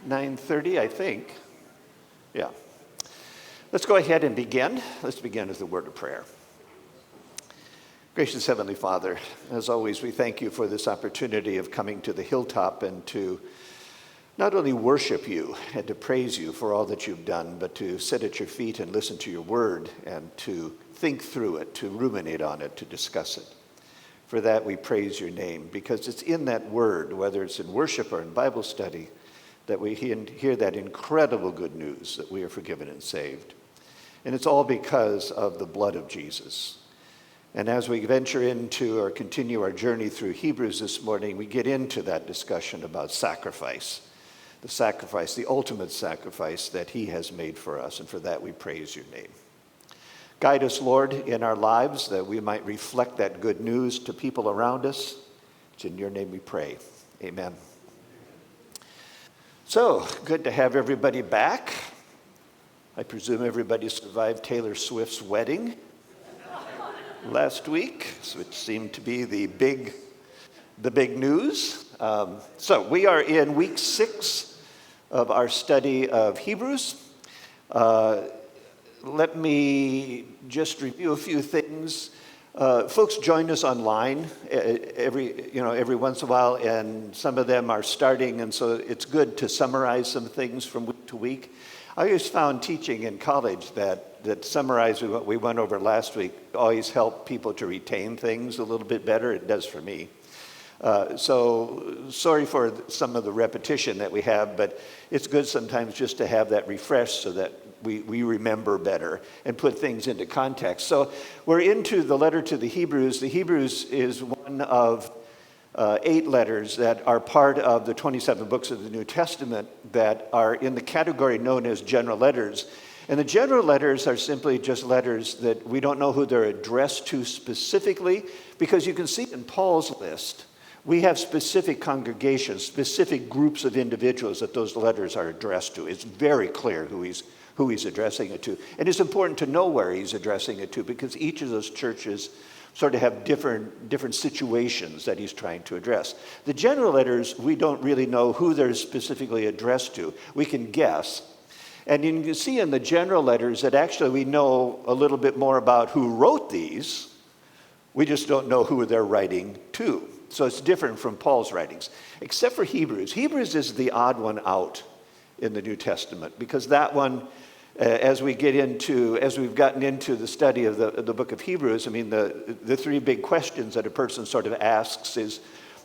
9:30, I think. Yeah. Let's go ahead and begin. Let's begin with a word of prayer. Gracious Heavenly Father, as always, we thank you for this opportunity of coming to the hilltop and to not only worship you and to praise you for all that you've done, but to sit at your feet and listen to your word and to think through it, to ruminate on it, to discuss it. For that we praise your name, because it's in that word, whether it's in worship or in Bible study, that we hear that incredible good news that we are forgiven and saved. And it's all because of the blood of Jesus. And as we venture into or continue our journey through Hebrews this morning, we get into that discussion about sacrifice, the ultimate sacrifice that he has made for us. And for that we praise your name. Guide us, Lord, in our lives that we might reflect that good news to people around us. It's in your name we pray. Amen. So, good to have everybody back. I presume everybody survived Taylor Swift's wedding last week, which seemed to be the big news. So we are in week 6 of our study of Hebrews. Let me just review a few things. Folks join us online every once in a while, and some of them are starting, and so it's good to summarize some things from week to week. I always found teaching in college that summarizing what we went over last week always helped people to retain things a little bit better. It does for me. So sorry for some of the repetition that we have, but it's good sometimes just to have that refreshed so that we remember better and put things into context. So we're into the letter to the Hebrews. The Hebrews is one of 8 letters that are part of the 27 books of the New Testament that are in the category known as general letters. And the general letters are simply just letters that we don't know who they're addressed to specifically, because you can see in Paul's list, we have specific congregations, specific groups of individuals that those letters are addressed to. It's very clear who he's addressing it to. And it's important to know where he's addressing it to, because each of those churches sort of have different situations that he's trying to address. The general letters, we don't really know who they're specifically addressed to. We can guess. And you can see in the general letters that actually we know a little bit more about who wrote these. We just don't know who they're writing to. So it's different from Paul's writings, except for Hebrews. Hebrews is the odd one out in the New Testament, because that one, as we've gotten into the study of the book of Hebrews, I mean, the 3 big questions that a person sort of asks is,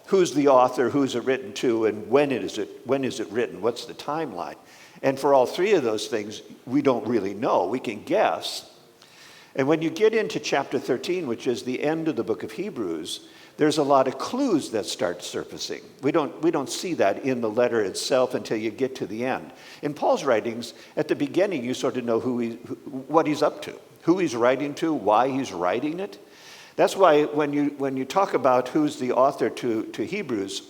who's the author, who's it written to, and when is it written? What's the timeline? And for all 3 of those things, we don't really know. We can guess. And when you get into chapter 13, which is the end of the book of Hebrews, there's a lot of clues that start surfacing. We don't see that in the letter itself until you get to the end. In Paul's writings, at the beginning, you sort of know what he's up to, who he's writing to, why he's writing it. That's why when you talk about who's the author to Hebrews,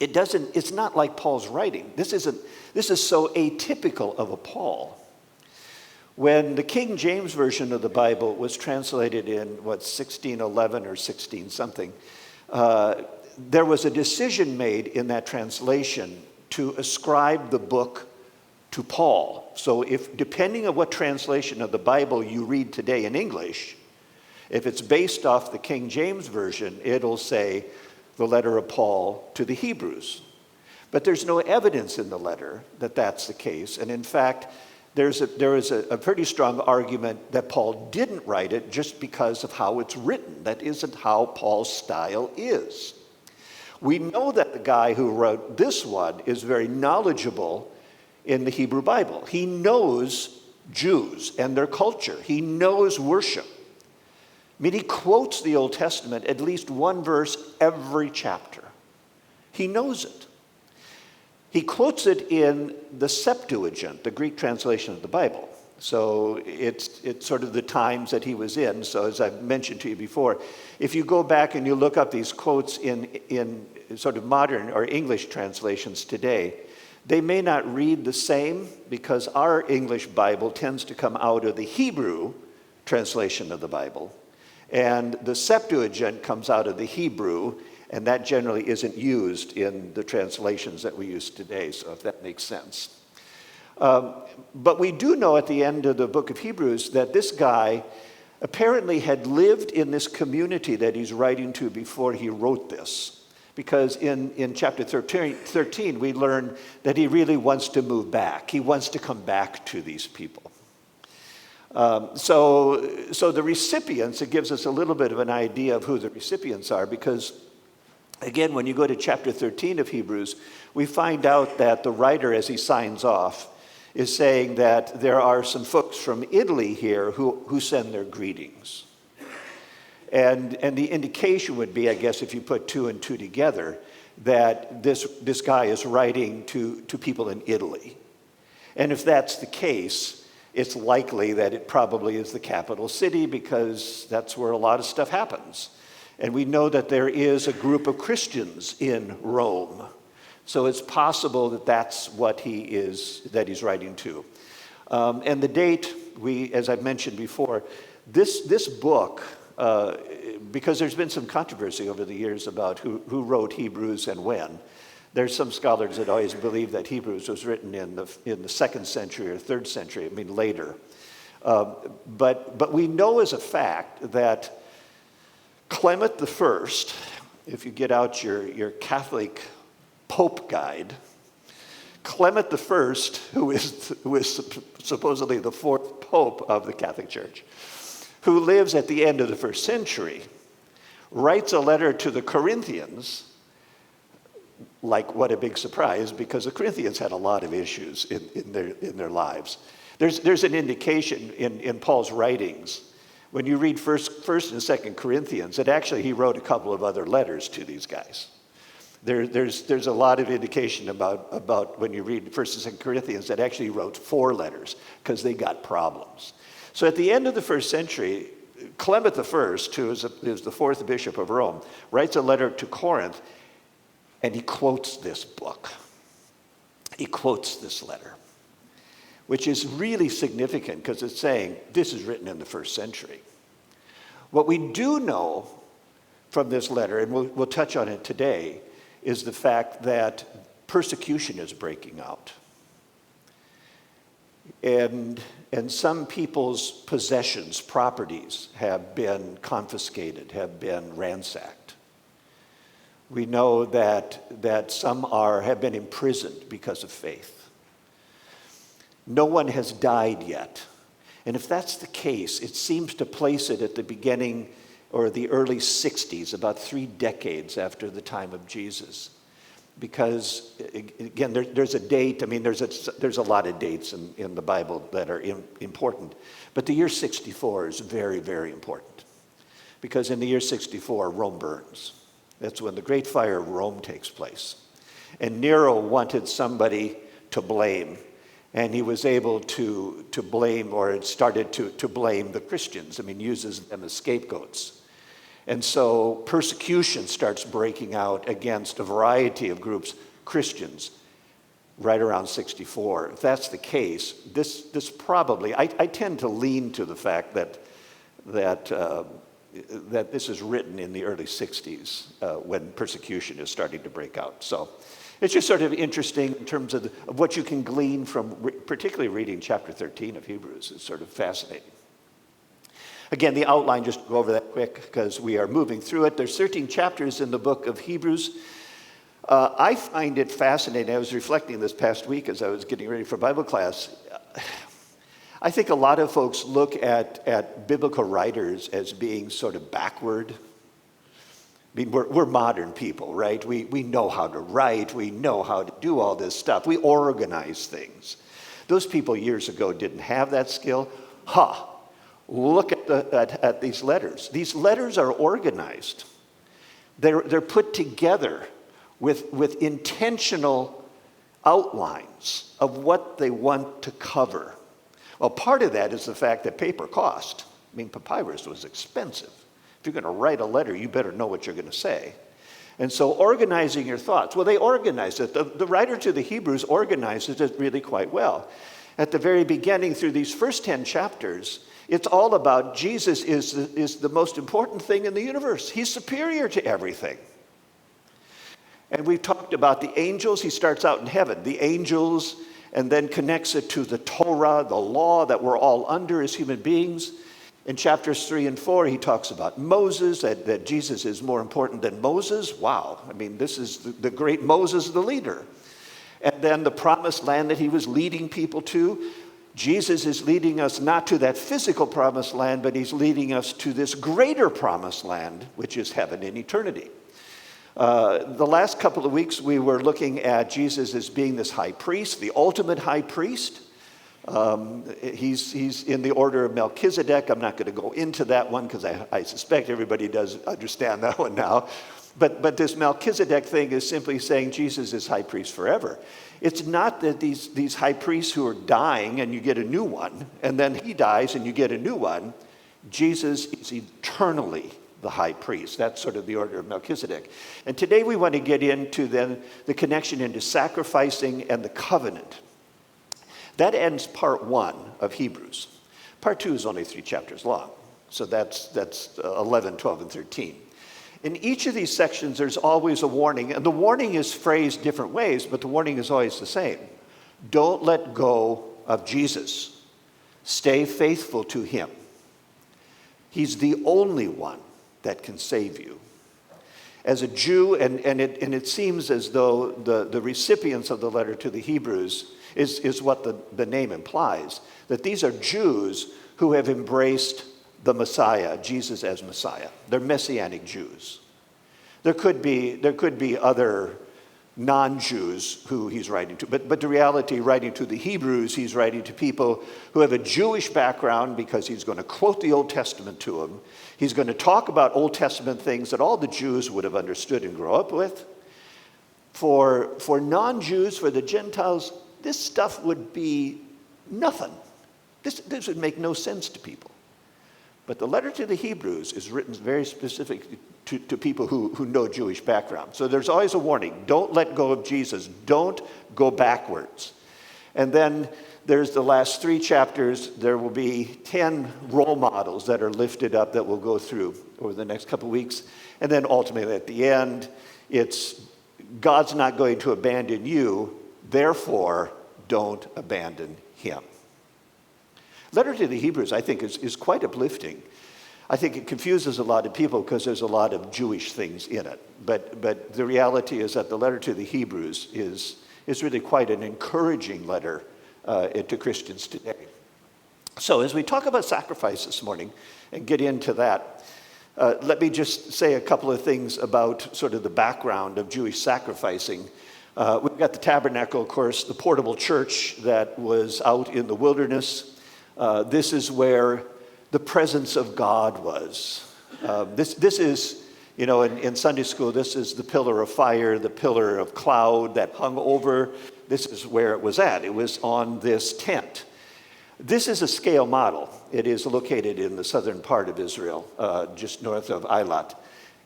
it's not like Paul's writing. This is so atypical of a Paul. When the King James Version of the Bible was translated in, 1611 or 16 something, there was a decision made in that translation to ascribe the book to Paul. So depending on what translation of the Bible you read today in English, if it's based off the King James Version, it'll say the letter of Paul to the Hebrews. But there's no evidence in the letter that that's the case. And in fact, there is a pretty strong argument that Paul didn't write it just because of how it's written. That isn't how Paul's style is. We know that the guy who wrote this one is very knowledgeable in the Hebrew Bible. He knows Jews and their culture. He knows worship. I mean, he quotes the Old Testament at least one verse every chapter. He knows it. He quotes it in the Septuagint, the Greek translation of the Bible. So it's sort of the times that he was in. So as I've mentioned to you before, if you go back and you look up these quotes in sort of modern or English translations today, they may not read the same, because our English Bible tends to come out of the Hebrew translation of the Bible. And the Septuagint comes out of the Hebrew, And that generally isn't used in the translations that we use today, so if that makes sense. But we do know at the end of the book of Hebrews that this guy apparently had lived in this community that he's writing to before he wrote this. Because in chapter 13, we learn that he really wants to move back. He wants to come back to these people. So the recipients, it gives us a little bit of an idea of who the recipients are, because, again, when you go to chapter 13 of Hebrews, we find out that the writer, as he signs off, is saying that there are some folks from Italy here who send their greetings. And the indication would be, I guess, if you put two and two together, that this guy is writing to people in Italy. And if that's the case, it's likely that it probably is the capital city, because that's where a lot of stuff happens. And we know that there is a group of Christians in Rome. So it's possible that that's what he's writing to. And the date, as I've mentioned before, this book, because there's been some controversy over the years about who wrote Hebrews and when. There's some scholars that always believe that Hebrews was written in the 2nd century or 3rd century, later. But we know as a fact that Clement I, if you get out your Catholic Pope guide, Clement I, who is supposedly the 4th Pope of the Catholic Church, who lives at the end of the 1st century, writes a letter to the Corinthians. Like, what a big surprise, because the Corinthians had a lot of issues in their lives. There's an indication in Paul's writings. When you read first and 2nd Corinthians, that actually he wrote a couple of other letters to these guys. There's a lot of indication about when you read 1st and 2nd Corinthians that actually he wrote 4 letters, because they got problems. So at the end of the 1st century, Clement I, who is the 4th bishop of Rome, writes a letter to Corinth, and he quotes this book. He quotes this letter, which is really significant because it's saying this is written in the 1st century. What we do know from this letter, and we'll touch on it today, is the fact that persecution is breaking out. And some people's possessions, properties, have been confiscated, have been ransacked. We know that some have been imprisoned because of faith. No one has died yet. And if that's the case, it seems to place it at the beginning or the early 60s, about 3 decades after the time of Jesus. Because, again, there's a date. There's a lot of dates in the Bible that are important. But the year 64 is very, very important. Because in the year 64, Rome burns. That's when the Great Fire of Rome takes place. And Nero wanted somebody to blame. And he was able to blame, or it started to blame the Christians. Uses them as scapegoats. And so persecution starts breaking out against a variety of groups, Christians, right around 64. If that's the case, this probably, I tend to lean to the fact that this is written in the early 60s when persecution is starting to break out. So it's just sort of interesting in terms of what you can glean from particularly reading chapter 13 of Hebrews. It's sort of fascinating. Again, the outline, just to go over that quick because we are moving through it. There's 13 chapters in the book of Hebrews. I find it fascinating. I was reflecting this past week as I was getting ready for Bible class. I think a lot of folks look at biblical writers as being sort of backward. We're modern people, right? We know how to write. We know how to do all this stuff. We organize things. Those people years ago didn't have that skill. Look at these letters. These letters are organized. They're put together with intentional outlines of what they want to cover. Well, part of that is the fact that paper cost. Papyrus was expensive. If you're going to write a letter, you better know what you're going to say. And so organizing your thoughts. Well, they organized it. The writer to the Hebrews organizes it really quite well. At the very beginning, through these first 10 chapters, it's all about Jesus is the most important thing in the universe. He's superior to everything. And we've talked about the angels. He starts out in heaven, the angels, and then connects it to the Torah, the law that we're all under as human beings. In chapters 3 and 4, he talks about Moses, that Jesus is more important than Moses. Wow, I mean, this is the great Moses, the leader. And then the promised land that he was leading people to. Jesus is leading us not to that physical promised land, but he's leading us to this greater promised land, which is heaven in eternity. The last couple of weeks, we were looking at Jesus as being this high priest, the ultimate high priest. He's in the order of Melchizedek. I'm not going to go into that one because I suspect everybody does understand that one now. But this Melchizedek thing is simply saying Jesus is high priest forever. It's not that these high priests who are dying and you get a new one, and then he dies and you get a new one. Jesus is eternally the high priest. That's sort of the order of Melchizedek. And today we want to get into then the connection into sacrificing and the covenant. That ends part 1 of Hebrews. Part 2 is only 3 chapters long. So that's 11, 12, and 13. In each of these sections, there's always a warning. And the warning is phrased different ways, but the warning is always the same. Don't let go of Jesus. Stay faithful to him. He's the only one that can save you. As a Jew, and it seems as though the recipients of the letter to the Hebrews is what the name implies, that these are Jews who have embraced the Messiah, Jesus as Messiah. They're Messianic Jews. There could be other non-Jews who he's writing to, but the reality, writing to the Hebrews, he's writing to people who have a Jewish background because he's going to quote the Old Testament to them. He's going to talk about Old Testament things that all the Jews would have understood and grow up with. For non-Jews, for the Gentiles, this stuff would be nothing. This would make no sense to people. But the letter to the Hebrews is written very specifically to people who know Jewish background. So there's always a warning. Don't let go of Jesus. Don't go backwards. And then there's the last 3 chapters. There will be 10 role models that are lifted up that we'll go through over the next couple of weeks. And then ultimately at the end, it's God's not going to abandon you. Therefore, don't abandon him. Letter to the Hebrews, I think, is quite uplifting. I think it confuses a lot of people because there's a lot of Jewish things in it. But the reality is that the letter to the Hebrews is really quite an encouraging letter to Christians today. So as we talk about sacrifice this morning and get into that, let me just say a couple of things about sort of the background of Jewish sacrificing. We've got the tabernacle, of course, the portable church that was out in the wilderness. This is where the presence of God was. This is, in Sunday school, this is the pillar of fire, the pillar of cloud that hung over. This is where it was at. It was on this tent. This is a scale model. It is located in the southern part of Israel, just north of Eilat.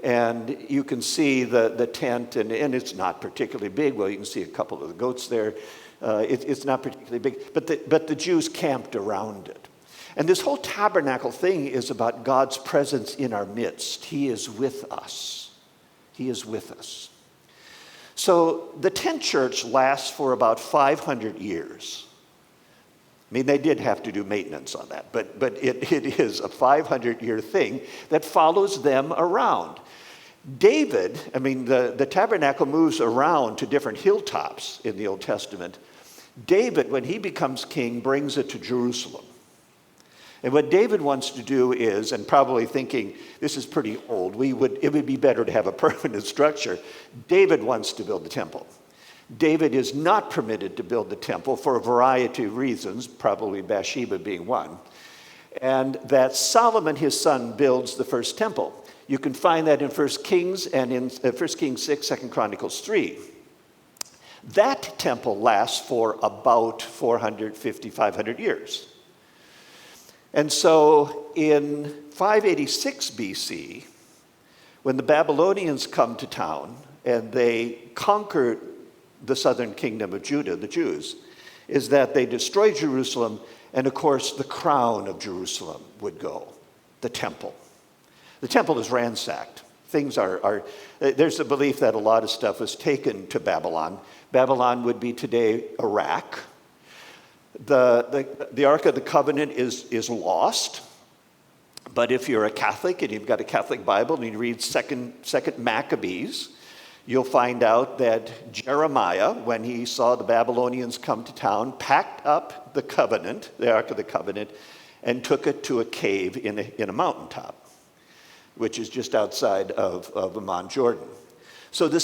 And you can see the tent, and it's not particularly big. Well, you can see a couple of the goats there. It's not particularly big, but the Jews camped around it. And this whole tabernacle thing is about God's presence in our midst. He is with us. He is with us. So the tent church lasts for about 500 years. I mean, they did have to do maintenance on that, but it is a 500-year thing that follows them around. David, the tabernacle moves around to different hilltops in the Old Testament. David, when he becomes king, brings it to Jerusalem. And what David wants to do is, and probably thinking this is pretty old, it would be better to have a permanent structure. David wants to build the temple. David is not permitted to build the temple for a variety of reasons, probably Bathsheba being one. And that Solomon, his son, builds the first temple. You can find that in 1 Kings and in 1 Kings 6, 2 Chronicles 3. That temple lasts for about 450, 500 years. And so in 586 BC, when the Babylonians come to town and they conquer the southern kingdom of Judah, the Jews, is that they destroy Jerusalem, and of course the crown of Jerusalem would go, the temple. The temple is ransacked. There's a belief that a lot of stuff was taken to Babylon. Babylon would be today Iraq. The Ark of the Covenant is lost. But if you're a Catholic and you've got a Catholic Bible and you read Second Maccabees, you'll find out that Jeremiah, when he saw the Babylonians come to town, packed up the covenant, the Ark of the Covenant, and took it to a cave in a mountaintop, which is just outside of Amman, Jordan. So the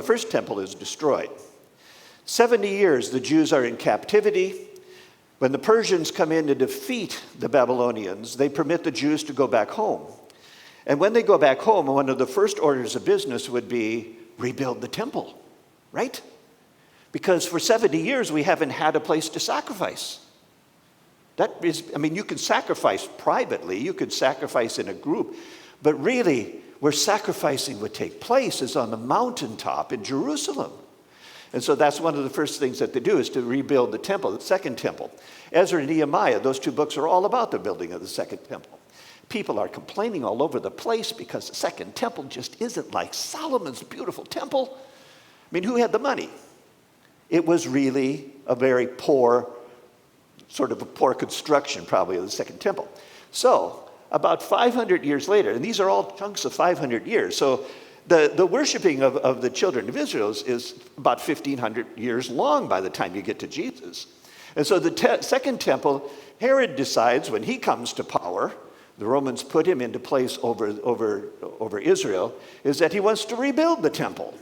first temple is destroyed. 70 years the Jews are in captivity. When the Persians come in to defeat the Babylonians, they permit the Jews to go back home. And when they go back home, one of the first orders of business would be rebuild the temple, right? Because for 70 years we haven't had a place to sacrifice. You can sacrifice privately, you could sacrifice in a group, but really where sacrificing would take place is on the mountaintop in Jerusalem. And so that's one of the first things that they do is to rebuild the temple, the second temple. Ezra and Nehemiah, those two books are all about the building of the second temple. People are complaining all over the place because the second temple just isn't like Solomon's beautiful temple. I mean, who had the money? It was really a very poor construction probably of the second temple. So about 500 years later, and these are all chunks of 500 years, so the worshiping of the children of Israel is about 1,500 years long by the time you get to Jesus. And so the second temple, Herod decides when he comes to power, the Romans put him into place over Israel, is that he wants to rebuild the temple.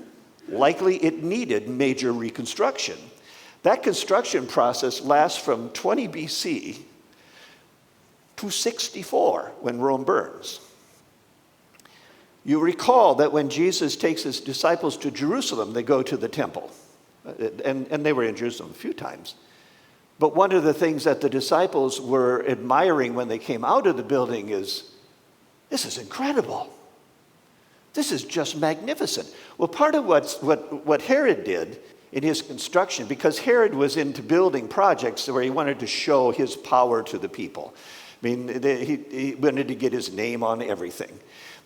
Likely it needed major reconstruction. That construction process lasts from 20 BC to 64 when Rome burns. You recall that when Jesus takes his disciples to Jerusalem, they go to the temple. And they were in Jerusalem a few times. But one of the things that the disciples were admiring when they came out of the building is, this is incredible. This is just magnificent. Well, part of what Herod did in his construction, because Herod was into building projects where he wanted to show his power to the people. I mean, he wanted to get his name on everything.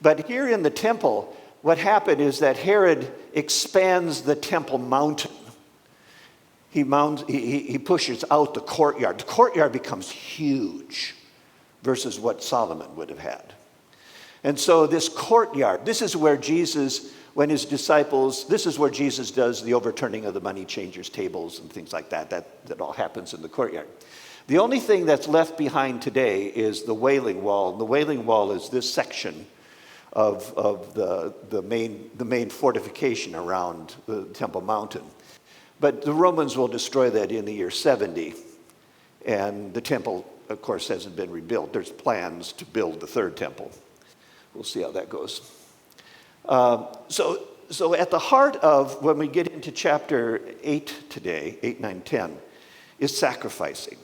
But here in the temple, what happened is that Herod expands the temple mountain. He pushes out the courtyard. The courtyard becomes huge versus what Solomon would have had. And so this courtyard, this is where Jesus does the overturning of the money changers' tables and things like that. That all happens in the courtyard. The only thing that's left behind today is the Wailing Wall. The Wailing Wall is this section of the main fortification around the Temple Mountain. But the Romans will destroy that in the year 70. And the temple, of course, hasn't been rebuilt. There's plans to build the third temple. We'll see how that goes. So at the heart of when we get into chapter 8 today, 8, 9, 10, is sacrificing.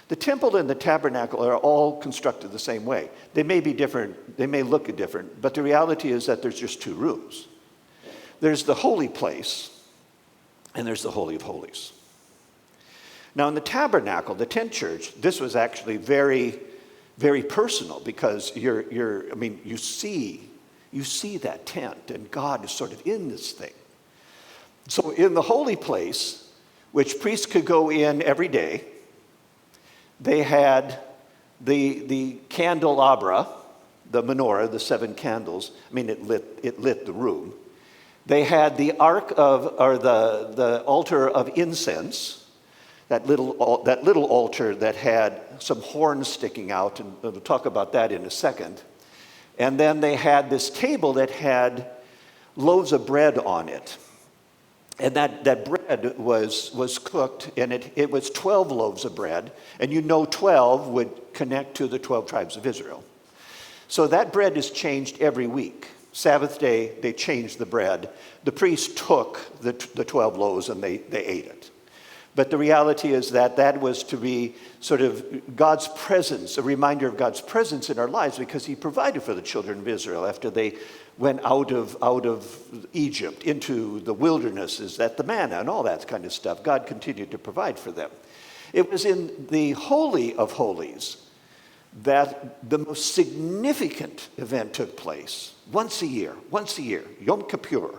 The temple and the tabernacle are all constructed the same way. They may be different, they may look different, but the reality is that there's just two rooms. There's the holy place, and there's the Holy of Holies. Now in the tabernacle, the tent church, this was actually very, very personal because you see that tent, and God is sort of in this thing. So in the holy place, which priests could go in every day, they had the candelabra, the menorah, the 7 candles. it lit the room. They had the the altar of incense, that little altar that had some horns sticking out, and we'll talk about that in a second. And then they had this table that had loaves of bread on it. And that bread was cooked, and it was 12 loaves of bread. And 12 would connect to the 12 tribes of Israel. So that bread is changed every week. Sabbath day, they changed the bread. The priest took the 12 loaves and they ate it. But the reality is that was to be sort of God's presence, a reminder of God's presence in our lives, because he provided for the children of Israel after they went out of Egypt into the wildernesses, that the manna and all that kind of stuff. God continued to provide for them. It was in the Holy of Holies that the most significant event took place once a year, Yom Kippur,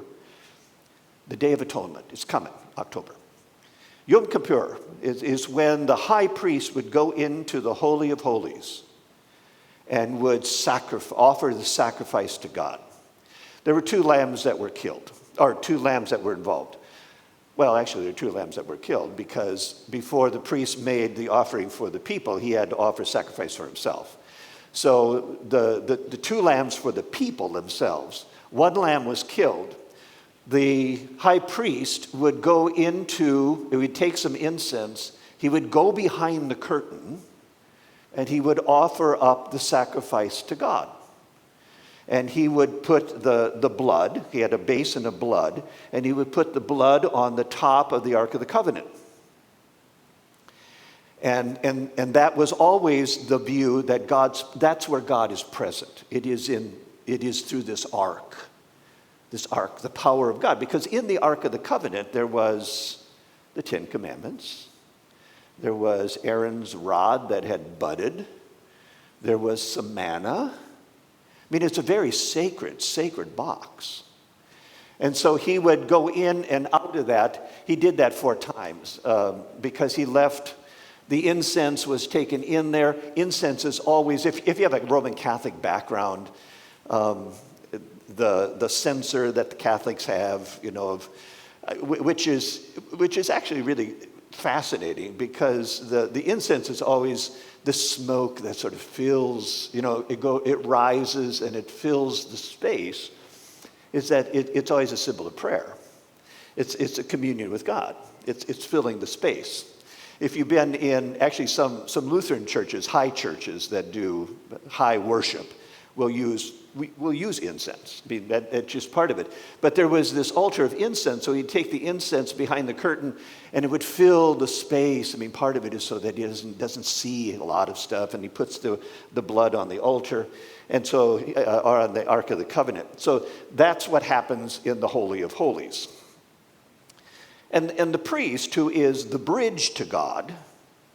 the Day of Atonement. It's coming, October. Yom Kippur is when the high priest would go into the Holy of Holies and would offer the sacrifice to God. There were two lambs that were killed, or two lambs that were involved. Well, actually, there were two lambs that were killed because before the priest made the offering for the people, he had to offer sacrifice for himself. So the two lambs for the people themselves, one lamb was killed. The high priest would he would take some incense, he would go behind the curtain, and he would offer up the sacrifice to God. And he would put the blood, he had a basin of blood, and he would put the blood on the top of the Ark of the Covenant. And that was always the view that that's where God is present. It is through this ark, the power of God. Because in the Ark of the Covenant, there was the Ten Commandments. There was Aaron's rod that had budded. There was some manna. I mean, it's a very sacred box. And so he would go in and out of that. He did that 4 times because he left, the incense was taken in there. Incense is always, if you have a Roman Catholic background, the censer that the Catholics have, which is actually really fascinating because the incense is always the smoke that sort of fills, it rises and it fills the space, is that it's always a symbol of prayer. It's a communion with God. It's filling the space. If you've been in actually some Lutheran churches, high churches that do high worship, will use incense. I mean, that's just part of it. But there was this altar of incense, so he'd take the incense behind the curtain, and it would fill the space. I mean, part of it is so that he doesn't see a lot of stuff, and he puts the blood on the altar, and so or on the Ark of the Covenant. So that's what happens in the Holy of Holies. And the priest, who is the bridge to God,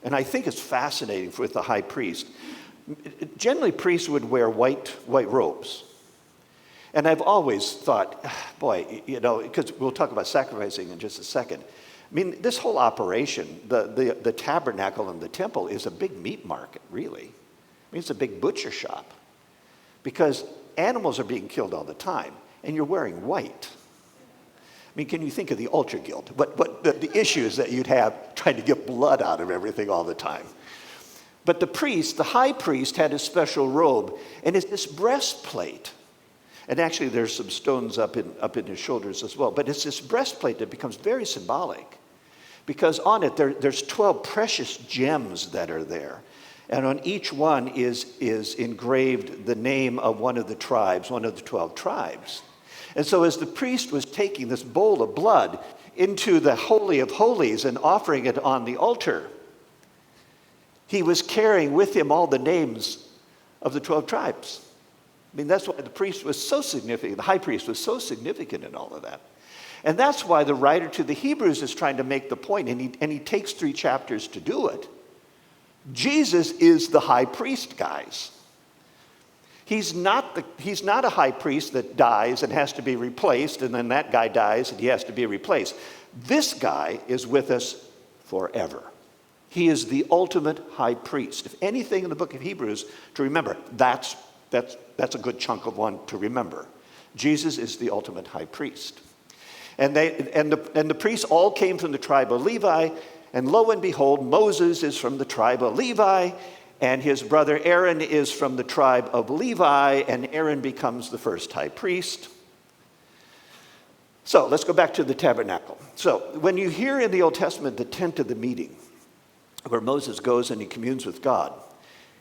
and I think it's fascinating with the high priest. Generally, priests would wear white robes. And I've always thought, boy, because we'll talk about sacrificing in just a second. I mean, this whole operation, the tabernacle and the temple is a big meat market, really. I mean, it's a big butcher shop. Because animals are being killed all the time, and you're wearing white. I mean, can you think of the Ultra Guild? But the issues that you'd have trying to get blood out of everything all the time. But the high priest, had a special robe, and it's this breastplate. And actually, there's some stones up in his shoulders as well. But it's this breastplate that becomes very symbolic, because on it there's 12 precious gems that are there, and on each one is engraved the name of one of the 12 tribes. And so, as the priest was taking this bowl of blood into the Holy of Holies and offering it on the altar, he was carrying with him all the names of the 12 tribes. I mean, that's why the priest was so significant. The high priest was so significant in all of that. And that's why the writer to the Hebrews is trying to make the point, and he takes 3 chapters to do it. Jesus is the high priest, guys. He's not a high priest that dies and has to be replaced, and then that guy dies and he has to be replaced. This guy is with us forever. He is the ultimate high priest. If anything in the book of Hebrews to remember, that's a good chunk of one to remember. Jesus is the ultimate high priest. And the priests all came from the tribe of Levi, and lo and behold, Moses is from the tribe of Levi, and his brother Aaron is from the tribe of Levi, and Aaron becomes the first high priest. So let's go back to the tabernacle. So when you hear in the Old Testament the tent of the meeting, where Moses goes and he communes with God,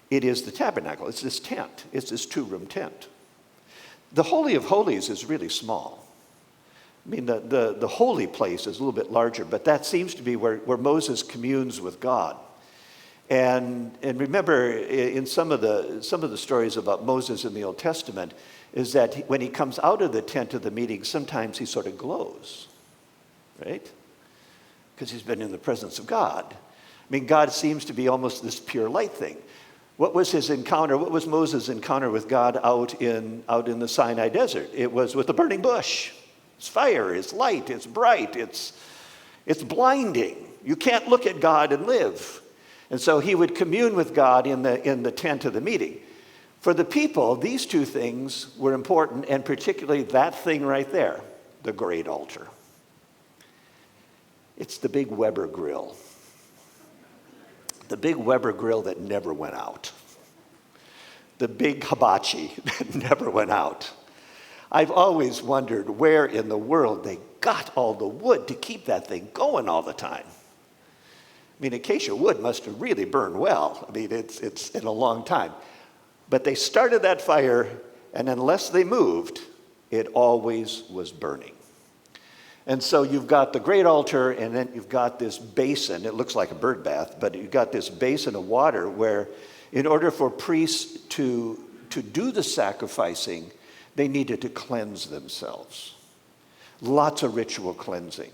it is the tabernacle. It's this tent. It's this 2-room tent. The Holy of Holies is really small. I mean, the holy place is a little bit larger, but that seems to be where Moses communes with God. And remember, in some of the stories about Moses in the Old Testament, is that when he comes out of the tent of the meeting, sometimes he sort of glows, right? Because he's been in the presence of God. I mean, God seems to be almost this pure light thing. What was his encounter? What was Moses' encounter with God out in the Sinai desert? It was with a burning bush. It's fire, it's light, it's bright, it's blinding. You can't look at God and live. And so he would commune with God in the tent of the meeting. For the people, these two things were important, and particularly that thing right there, the great altar. It's the big Weber grill. The big Weber grill that never went out. The big hibachi that never went out. I've always wondered where in the world they got all the wood to keep that thing going all the time. I mean, acacia wood must have really burned well. I mean, it's in a long time. But they started that fire, and unless they moved, it always was burning. And so you've got the great altar, and then you've got this basin. It looks like a bird bath, but you've got this basin of water where, in order for priests to do the sacrificing, they needed to cleanse themselves. Lots of ritual cleansing.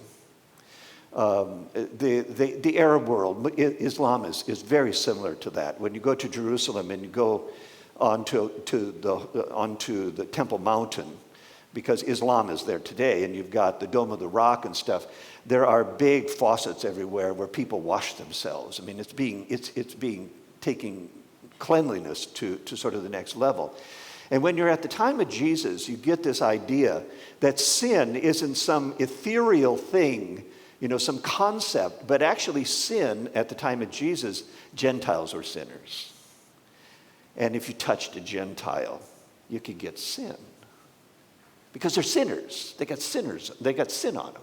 The Arab world, Islam is very similar to that. When you go to Jerusalem and you go onto the Temple Mountain, because Islam is there today, and you've got the Dome of the Rock and stuff, there are big faucets everywhere where people wash themselves. I mean, it's taking cleanliness to sort of the next level. And when you're at the time of Jesus, you get this idea that sin isn't some ethereal thing, some concept, but actually sin at the time of Jesus, Gentiles were sinners. And if you touched a Gentile, you could get sin. Because they're sinners. They got sin on them.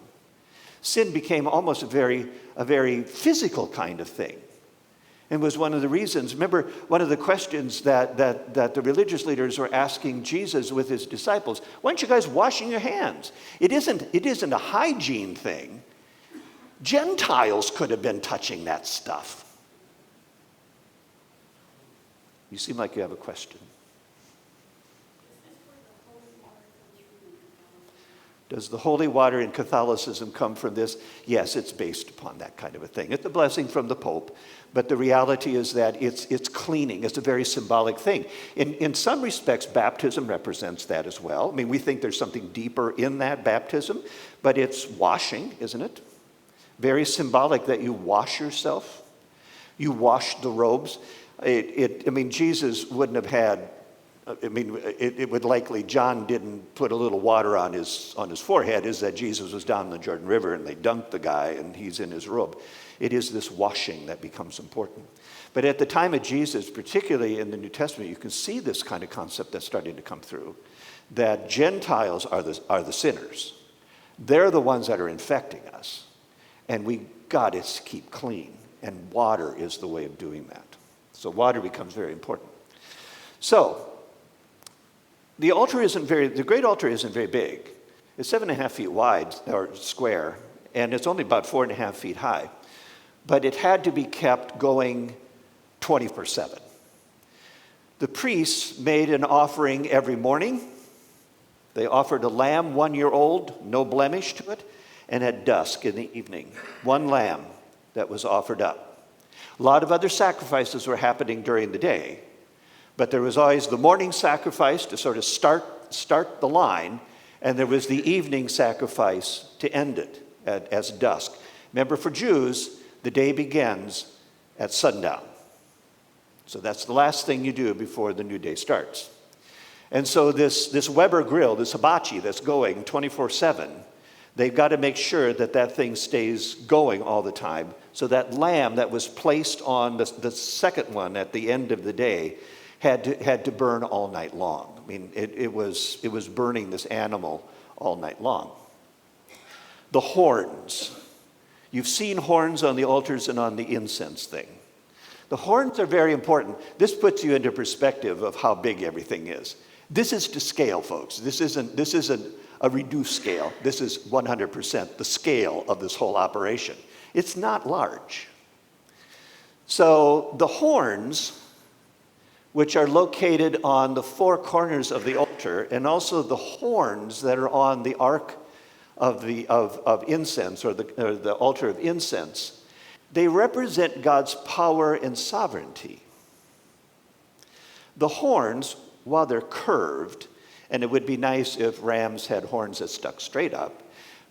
Sin became almost a very physical kind of thing. And was one of the reasons, remember, one of the questions that the religious leaders were asking Jesus with his disciples, why aren't you guys washing your hands? It isn't a hygiene thing. Gentiles could have been touching that stuff. You seem like you have a question. Does the holy water in Catholicism come from this? Yes, it's based upon that kind of a thing. It's a blessing from the Pope, but the reality is that it's cleaning. It's a very symbolic thing. In some respects, baptism represents that as well. I mean, we think there's something deeper in that baptism, but it's washing, isn't it? Very symbolic that you wash yourself. You wash the robes. Jesus wouldn't have had, it would likely, John didn't put a little water on his forehead, is that Jesus was down in the Jordan River and they dunked the guy and he's in his robe. It is this washing that becomes important. But at the time of Jesus, particularly in the New Testament, you can see this kind of concept that's starting to come through, that Gentiles are the sinners. They're the ones that are infecting us. And we got to keep clean. And water is the way of doing that. So water becomes very important. So, the great altar isn't very big. It's 7.5 feet wide, or square, and it's only about 4.5 feet high. But it had to be kept going 24/7. The priests made an offering every morning. They offered a lamb, 1-year-old, no blemish to it, and at dusk in the evening, one lamb that was offered up. A lot of other sacrifices were happening during the day, but there was always the morning sacrifice to sort of start the line, and there was the evening sacrifice to end it as dusk. Remember, for Jews, the day begins at sundown. So that's the last thing you do before the new day starts. And so this Weber grill, this hibachi that's going 24/7, they've got to make sure that thing stays going all the time. So that lamb that was placed on the second one at the end of the day had to burn all night long. I mean, it was burning this animal all night long. The horns. You've seen horns on the altars and on the incense thing. The horns are very important. This puts you into perspective of how big everything is. This is to scale, folks. This isn't a reduced scale. This is 100% the scale of this whole operation. It's not large. So the horns, which are located on the four corners of the altar, and also the horns that are on the ark of incense, or the altar of incense, they represent God's power and sovereignty. The horns, while they're curved, and it would be nice if rams had horns that stuck straight up,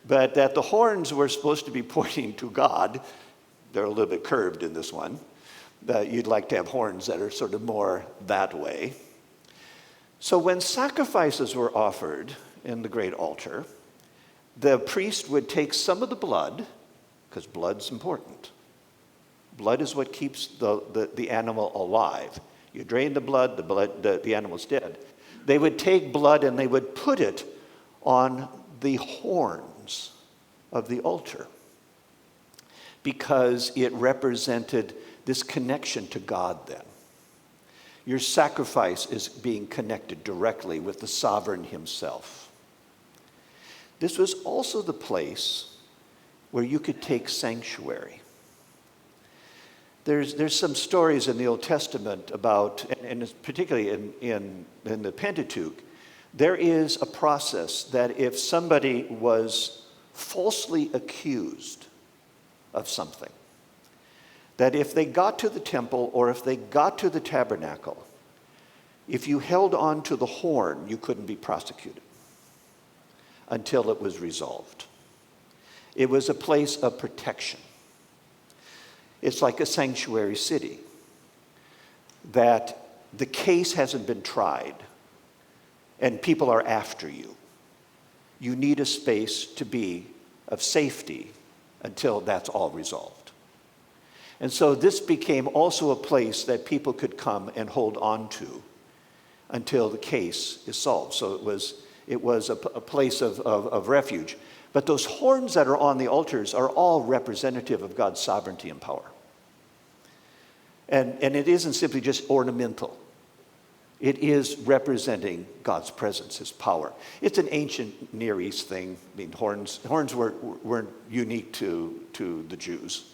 but that the horns were supposed to be pointing to God. They're a little bit curved in this one. You'd like to have horns that are sort of more that way. So when sacrifices were offered in the great altar, the priest would take some of the blood, because blood's important. Blood is what keeps the animal alive. You drain the blood, the animal's dead. They would take blood and they would put it on the horns of the altar because it represented this connection to God then. Your sacrifice is being connected directly with the sovereign himself. This was also the place where you could take sanctuary. There's some stories in the Old Testament about, and particularly in the Pentateuch, there is a process that if somebody was falsely accused of something, that if they got to the temple or if they got to the tabernacle, if you held on to the horn, you couldn't be prosecuted until it was resolved. It was a place of protection. It's like a sanctuary city, that the case hasn't been tried and people are after you. You need a space to be of safety until that's all resolved. And so this became also a place that people could come and hold on to until the case is solved. So it was a place of refuge. But those horns that are on the altars are all representative of God's sovereignty and power. And it isn't simply just ornamental. It is representing God's presence, his power. It's an ancient Near East thing. I mean, horns weren't unique to the Jews.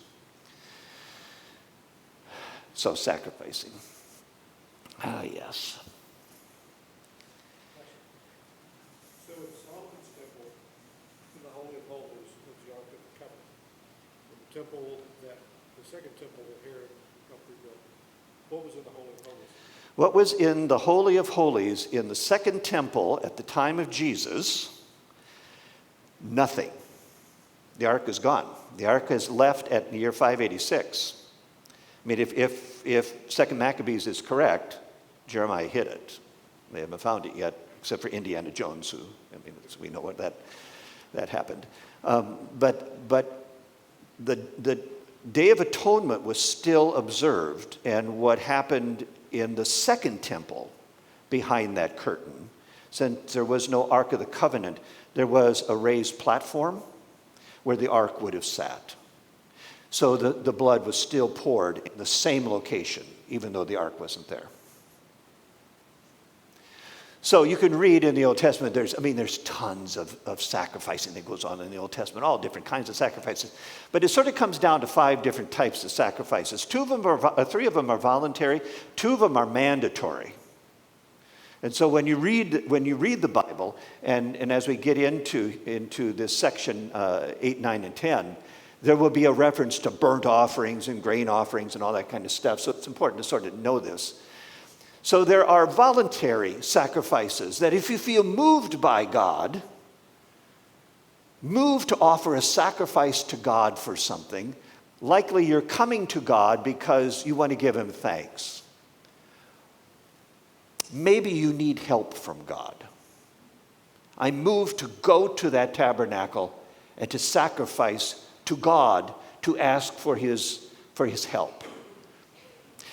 So sacrificing. Ah, yes. So in Solomon's temple, in the Holy of Holies, was the Ark of the Covenant. The temple the second temple that Herod helped rebuild. What was in the Holy of Holies? What was in the Holy of Holies in the second temple at the time of Jesus? Nothing. The Ark is gone. The Ark is left at the year 586. I mean, if 2 Maccabees is correct, Jeremiah hid it. They haven't found it yet, except for Indiana Jones, who, I mean, we know what that happened. But the Day of Atonement was still observed, and what happened in the second temple behind that curtain, since there was no Ark of the Covenant, there was a raised platform where the Ark would have sat. So the blood was still poured in the same location, even though the Ark wasn't there. So you can read in the Old Testament, there's tons of sacrificing that goes on in the Old Testament, all different kinds of sacrifices. But it sort of comes down to 5 different types of sacrifices. 3 of them are voluntary, 2 of them are mandatory. And so when you read the Bible, and as we get into this section 8, 9, and 10, there will be a reference to burnt offerings and grain offerings and all that kind of stuff. So it's important to sort of know this. So there are voluntary sacrifices that if you feel moved by God, moved to offer a sacrifice to God for something, likely you're coming to God because you want to give him thanks. Maybe you need help from God. I'm moved to go to that tabernacle and to sacrifice to God to ask for his help.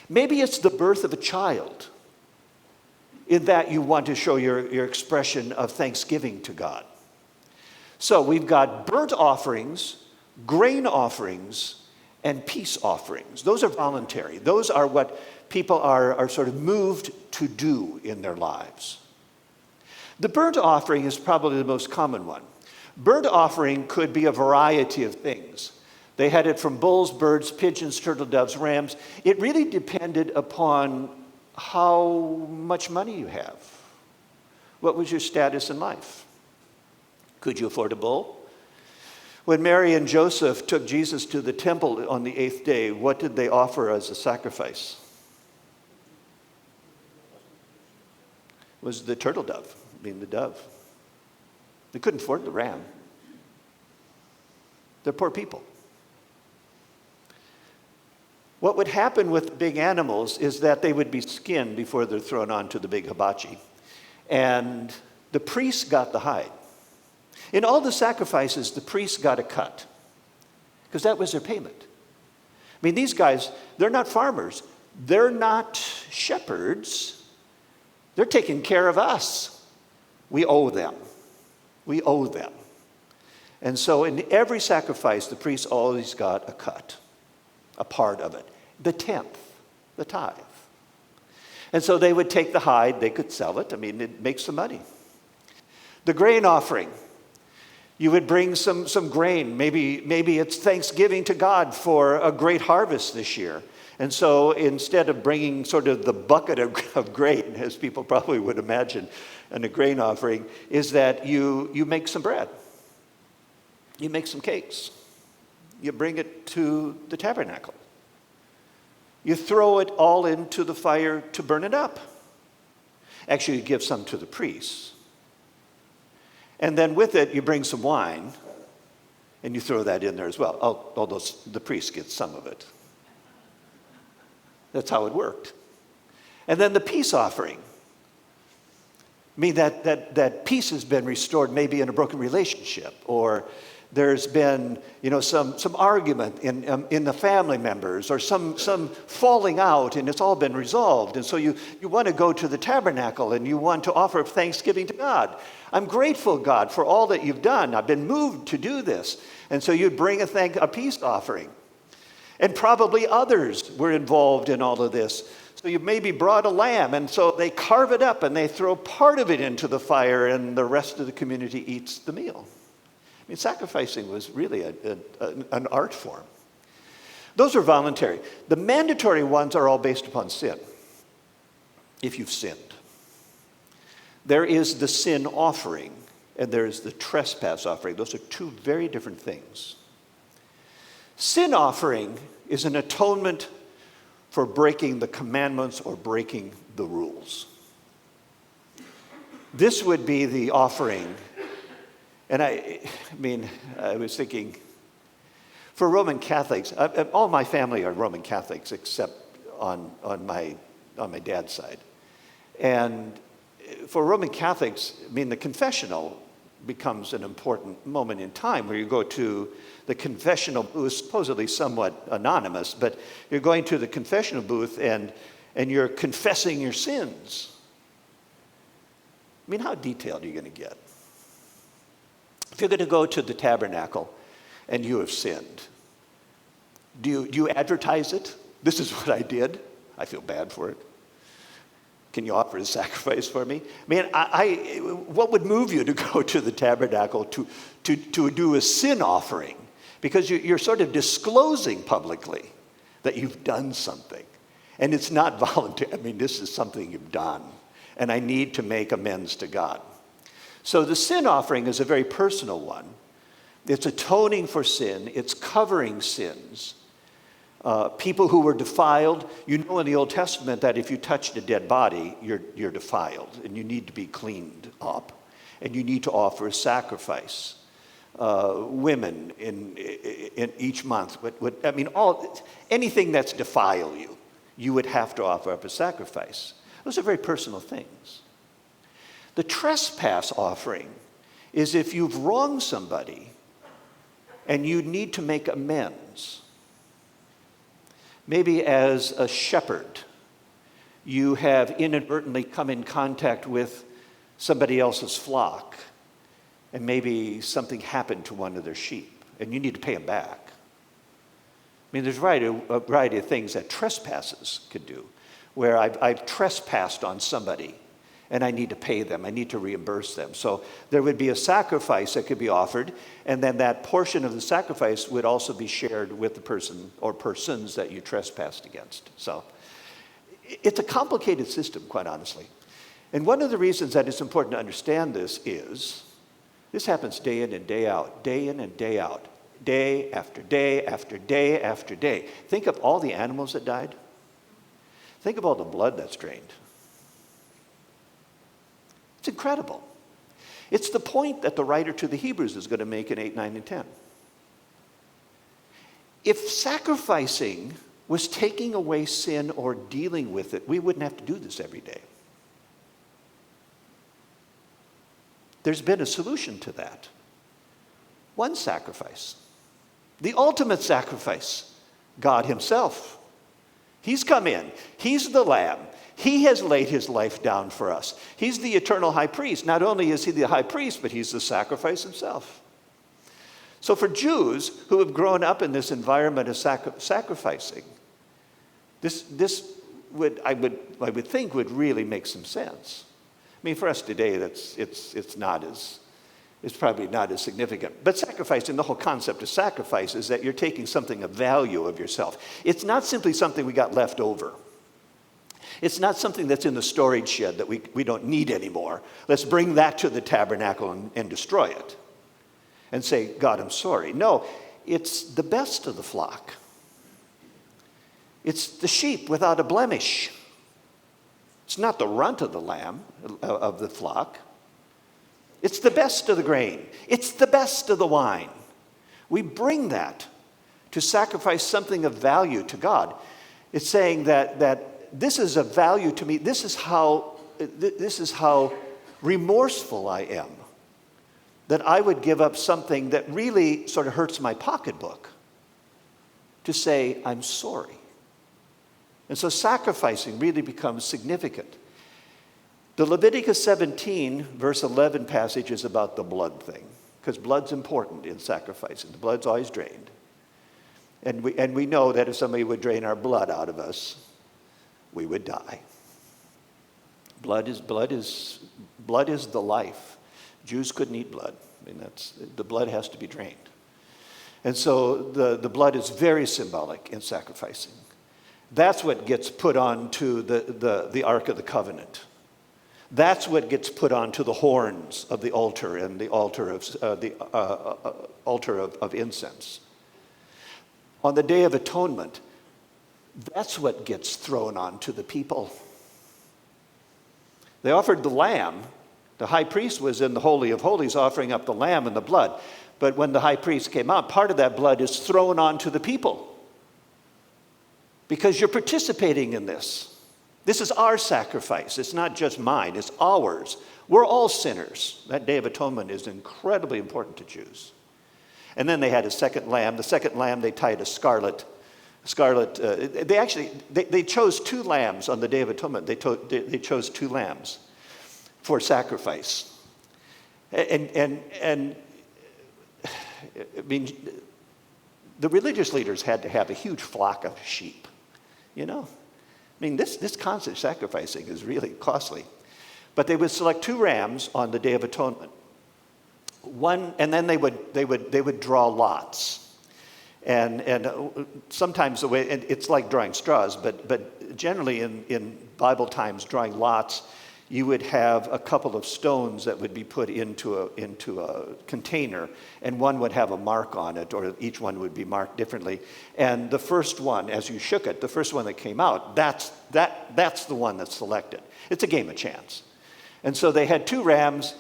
Maybe it's the birth of a child, in that you want to show your expression of thanksgiving to God. So we've got burnt offerings, grain offerings, and peace offerings. Those are voluntary. Those are what people are sort of moved to do in their lives. The burnt offering is probably the most common one. Burnt offering could be a variety of things. They had it from bulls, birds, pigeons, turtle doves, rams. It really depended upon how much money you have. What was your status in life? Could you afford a bull? When Mary and Joseph took Jesus to the temple on the 8th day, what did they offer as a sacrifice? was the turtle dove, the dove. They couldn't afford the ram. They're poor people. What would happen with big animals is that they would be skinned before they're thrown onto the big hibachi. And the priests got the hide. In all the sacrifices, the priests got a cut because that was their payment. These guys, they're not farmers. They're not shepherds. They're taking care of us. We owe them. We owe them. And so in every sacrifice, the priests always got a cut, a part of it, the tenth, the tithe. And so they would take the hide, they could sell it. It makes some money. The grain offering, you would bring some grain. Maybe it's Thanksgiving to God for a great harvest this year. And so instead of bringing sort of the bucket of grain, as people probably would imagine in a grain offering, is that you make some bread. You make some cakes. You bring it to the tabernacle. You throw it all into the fire to burn it up. Actually, you give some to the priests. And then with it, you bring some wine, and you throw that in there as well. Although the priest gets some of it. That's how it worked. And then the peace offering. That peace has been restored maybe in a broken relationship, or there's been, some argument in the family members, or some falling out, and it's all been resolved. And so you want to go to the tabernacle and you want to offer thanksgiving to God. I'm grateful, God, for all that you've done. I've been moved to do this. And so you'd bring a peace offering. And probably others were involved in all of this. So you maybe brought a lamb, and so they carve it up and they throw part of it into the fire, and the rest of the community eats the meal. Sacrificing was really an art form. Those are voluntary. The mandatory ones are all based upon sin, if you've sinned. There is the sin offering, and there is the trespass offering. Those are two very different things. Sin offering is an atonement for breaking the commandments or breaking the rules. This would be the offering. And I was thinking, for Roman Catholics, all my family are Roman Catholics except on my dad's side. And for Roman Catholics, the confessional becomes an important moment in time where you go to the confessional booth, supposedly somewhat anonymous, but you're going to the confessional booth and you're confessing your sins. How detailed are you going to get? If you're going to go to the tabernacle and you have sinned, do you advertise it? This is what I did. I feel bad for it. Can you offer a sacrifice for me? What would move you to go to the tabernacle to do a sin offering? Because you're sort of disclosing publicly that you've done something. And it's not voluntary. This is something you've done. And I need to make amends to God. So the sin offering is a very personal one. It's atoning for sin. It's covering sins. People who were defiled, in the Old Testament that if you touched a dead body, you're defiled, and you need to be cleaned up, and you need to offer a sacrifice. Women in each month anything that's defile you would have to offer up a sacrifice. Those are very personal things. The trespass offering is if you've wronged somebody and you need to make amends. Maybe as a shepherd, you have inadvertently come in contact with somebody else's flock, and maybe something happened to one of their sheep, and you need to pay them back. There's a variety of things that trespasses could do, where I've trespassed on somebody, and I need to pay them. I need to reimburse them. So there would be a sacrifice that could be offered, and then that portion of the sacrifice would also be shared with the person or persons that you trespassed against. So it's a complicated system, quite honestly. And one of the reasons that it's important to understand this is this happens day in and day out, day in and day out, day after day after day after day. Think of all the animals that died. Think of all the blood that's drained. It's incredible. It's the point that the writer to the Hebrews is going to make in 8, 9, and 10. If sacrificing was taking away sin or dealing with it, we wouldn't have to do this every day. There's been a solution to that. One sacrifice. The ultimate sacrifice. God himself. He's come in. He's the Lamb. He has laid his life down for us. He's the eternal high priest. Not only is he the high priest, but he's the sacrifice himself. So for Jews who have grown up in this environment of sacrificing, this would, I would think, would really make some sense. I mean, for us today, it's probably not as significant. But sacrificing, the whole concept of sacrifice is that you're taking something of value of yourself. It's not simply something we got left over. It's not something that's in the storage shed that we don't need anymore. Let's bring that to the tabernacle and destroy it. And say, God, I'm sorry. No, it's the best of the flock. It's the sheep without a blemish. It's not the runt of the lamb, of the flock. It's the best of the grain. It's the best of the wine. We bring that to sacrifice something of value to God. It's saying that this is of value to me. This is how remorseful I am, that I would give up something that really sort of hurts my pocketbook to say, I'm sorry. And so sacrificing really becomes significant. The Leviticus 17, verse 11 passage is about the blood thing, because blood's important in sacrificing. The blood's always drained. And we know that if somebody would drain our blood out of us, we would die. Blood is the life. Jews couldn't eat blood. I mean, the blood has to be drained. And so the blood is very symbolic in sacrificing. That's what gets put onto the Ark of the Covenant. That's what gets put onto the horns of the altar and the altar of incense. On the Day of Atonement, that's what gets thrown onto the people. They offered the lamb. The high priest was in the Holy of Holies offering up the lamb and the blood. But when the high priest came out, part of that blood is thrown onto the people. Because you're participating in this. This is our sacrifice. It's not just mine, it's ours. We're all sinners. That Day of Atonement is incredibly important to Jews. And then they had a second lamb. The second lamb they tied a scarlet. They chose two lambs on the Day of Atonement. They chose two lambs for sacrifice. And I mean, the religious leaders had to have a huge flock of sheep, you know. I mean, this constant sacrificing is really costly. But they would select two rams on the Day of Atonement. One, and then they would draw lots. And sometimes the way, and it's like drawing straws, but generally in Bible times, drawing lots, you would have a couple of stones that would be put into a container, and one would have a mark on it, or each one would be marked differently. And the first one, as you shook it, the first one that came out, that's the one that's selected. It's a game of chance. And so they had two rams.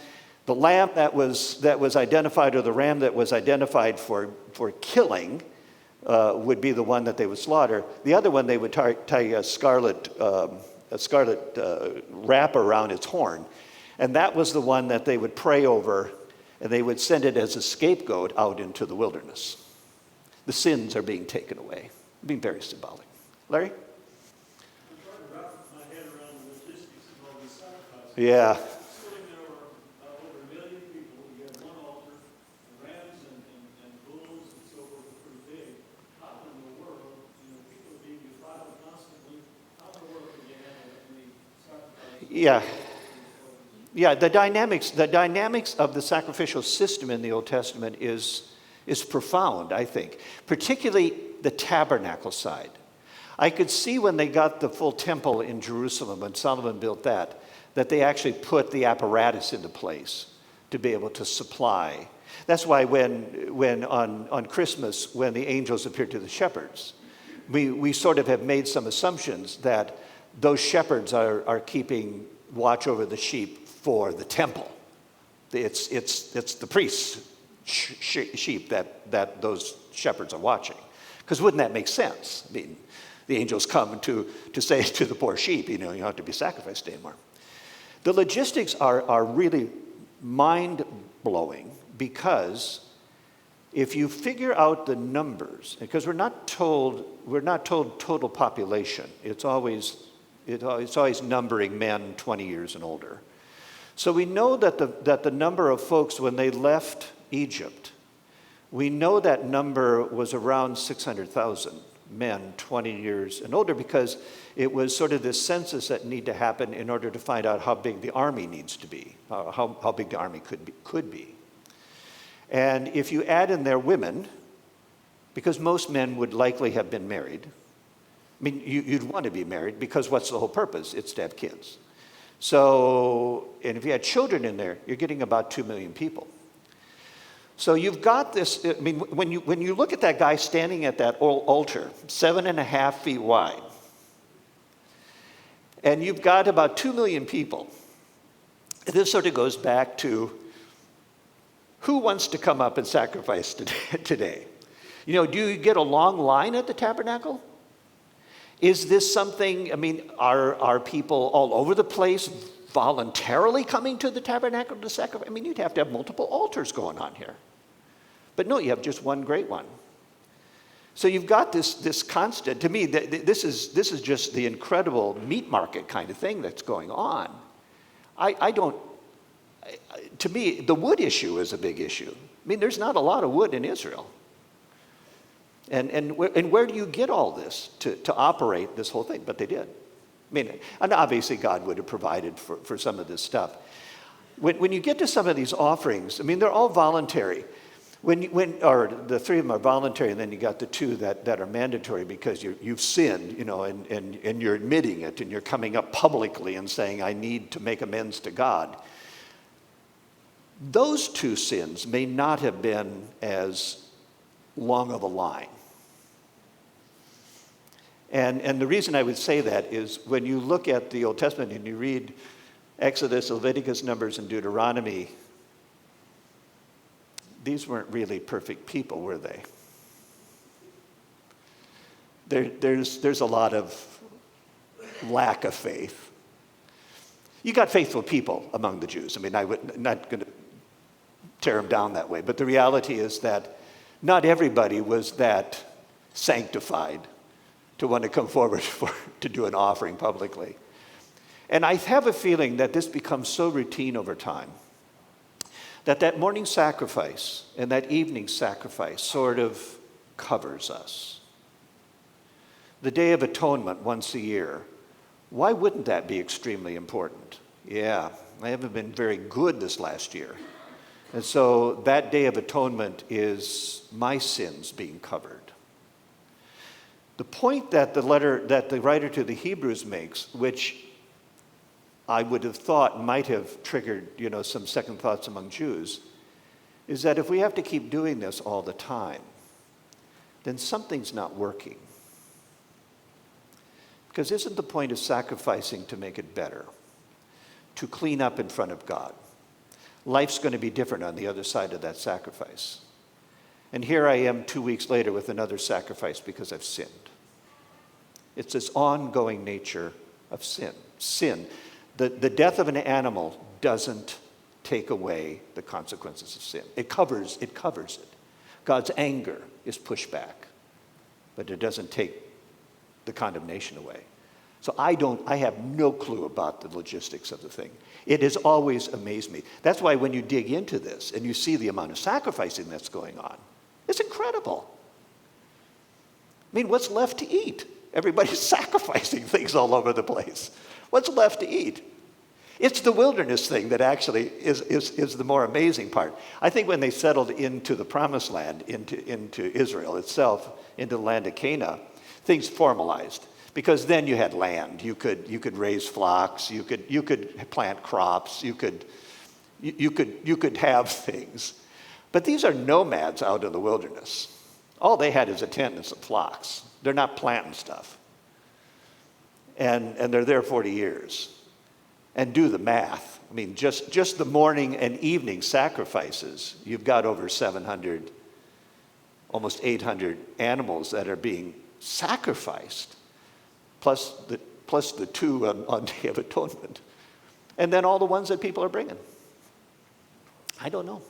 The lamb that was identified, or the ram that was identified for killing, would be the one that they would slaughter. The other one, they would tie a scarlet wrap around its horn. And that was the one that they would pray over, and they would send it as a scapegoat out into the wilderness. The sins are being taken away. Being very symbolic. Larry? I'm trying to wrap my head around the logistics of all these sacrifices. Yeah. Assuming there were over 1 million people, you had one altar, and rams and bulls and so forth were pretty big. How in the world, people are being defiled constantly, how in the world could you handle any sacrifice? Yeah, the dynamics of the sacrificial system in the Old Testament is profound, I think, particularly the tabernacle side. I could see when they got the full temple in Jerusalem, when Solomon built that they actually put the apparatus into place to be able to supply. That's why when on Christmas, when the angels appeared to the shepherds, we sort of have made some assumptions that those shepherds are keeping watch over the sheep for the temple. It's the priest's sheep that those shepherds are watching. Because wouldn't that make sense? I mean, the angels come to say to the poor sheep, you don't have to be sacrificed anymore. The logistics are really mind-blowing, because if you figure out the numbers, because we're not told total population. It's always numbering men 20 years and older. So we know that the number of folks when they left Egypt, we know that number was around 600,000 men 20 years and older, because it was sort of this census that needed to happen in order to find out how big the army needs to be, how big the army could be. And if you add in their women, because most men would likely have been married. I mean, you'd want to be married, because what's the whole purpose? It's to have kids. So, and if you had children in there, you're getting about 2 million people. So you've got this, I mean, when you look at that guy standing at that altar, 7.5 feet wide, and you've got about 2 million people, this sort of goes back to who wants to come up and sacrifice today? Do you get a long line at the tabernacle? Is this something, I mean, are people all over the place voluntarily coming to the tabernacle to sacrifice? I mean, you'd have to have multiple altars going on here. But no, you have just one great one. So you've got this constant, to me, this is just the incredible meat market kind of thing that's going on. To me, the wood issue is a big issue. I mean, there's not a lot of wood in Israel. And where do you get all this to operate this whole thing? But they did. I mean, and obviously God would have provided for some of this stuff. When you get to some of these offerings, I mean, they're all voluntary. Or the 3 of them are voluntary, and then you got the 2 that are mandatory because you've sinned, and you're admitting it, and you're coming up publicly and saying, I need to make amends to God. Those 2 sins may not have been as long of a line. And the reason I would say that is when you look at the Old Testament and you read Exodus, Leviticus, Numbers, and Deuteronomy, these weren't really perfect people, were they? There's a lot of lack of faith. You got faithful people among the Jews. I mean, I'm not going to tear them down that way, but the reality is that not everybody was that sanctified to want to come forward to do an offering publicly. And I have a feeling that this becomes so routine over time that morning sacrifice and that evening sacrifice sort of covers us. The Day of Atonement once a year, why wouldn't that be extremely important? Yeah, I haven't been very good this last year. And so that Day of Atonement is my sins being covered. The point that the writer to the Hebrews makes, which I would have thought might have triggered, some second thoughts among Jews, is that if we have to keep doing this all the time, then something's not working. Because isn't the point of sacrificing to make it better? To clean up in front of God? Life's going to be different on the other side of that sacrifice. And here I am 2 weeks later with another sacrifice because I've sinned. It's this ongoing nature of sin. Sin. The death of an animal doesn't take away the consequences of sin. It covers it. God's anger is pushed back, but it doesn't take the condemnation away. So I have no clue about the logistics of the thing. It has always amazed me. That's why when you dig into this and you see the amount of sacrificing that's going on, it's incredible. I mean, what's left to eat? Everybody's sacrificing things all over the place. What's left to eat? It's the wilderness thing that actually is the more amazing part. I think when they settled into the promised land, into Israel itself, into the land of Canaan, things formalized. Because then you had land. You could raise flocks. You could plant crops. You could have things. But these are nomads out in the wilderness. All they had is a tent and some flocks. They're not planting stuff. And they're there 40 years. And do the math. I mean, just the morning and evening sacrifices, you've got over 700, almost 800 animals that are being sacrificed, plus the two on Day of Atonement. And then all the ones that people are bringing. I don't know.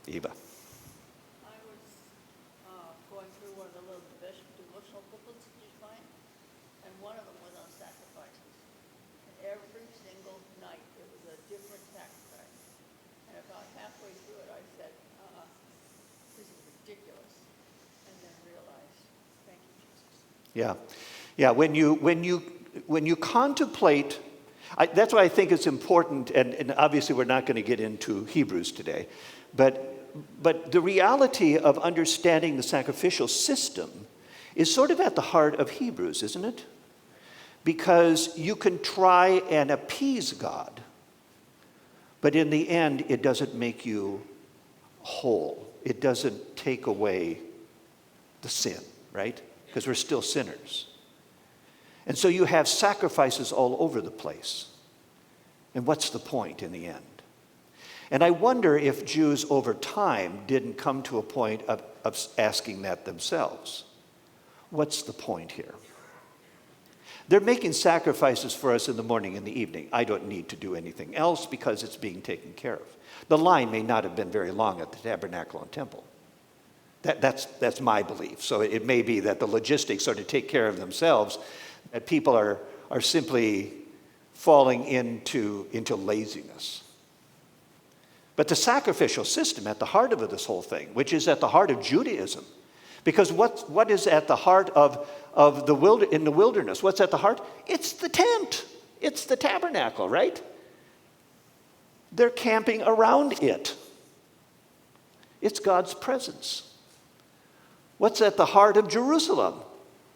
Eva. I was going through one of the little devotional booklets that you find, and one of them was on sacrifices. And every single night it was a different sacrifice. And about halfway through it, I said, this is ridiculous. And then realized, thank you, Jesus. Yeah. Yeah, when you contemplate, that's why I think it's important, and obviously we're not going to get into Hebrews today, but the reality of understanding the sacrificial system is sort of at the heart of Hebrews, isn't it? Because you can try and appease God, but in the end, it doesn't make you whole. It doesn't take away the sin, right? Because we're still sinners. And so you have sacrifices all over the place. And what's the point in the end? And I wonder if Jews over time didn't come to a point of asking that themselves. What's the point here? They're making sacrifices for us in the morning and the evening. I don't need to do anything else because it's being taken care of. The line may not have been very long at the tabernacle and temple. That's my belief. So it may be that the logistics sort of take care of themselves, that people are simply falling into laziness. But the sacrificial system at the heart of this whole thing, which is at the heart of Judaism, because what is at the heart of in the wilderness? What's at the heart? It's the tent. It's the tabernacle, right? They're camping around it. It's God's presence. What's at the heart of Jerusalem?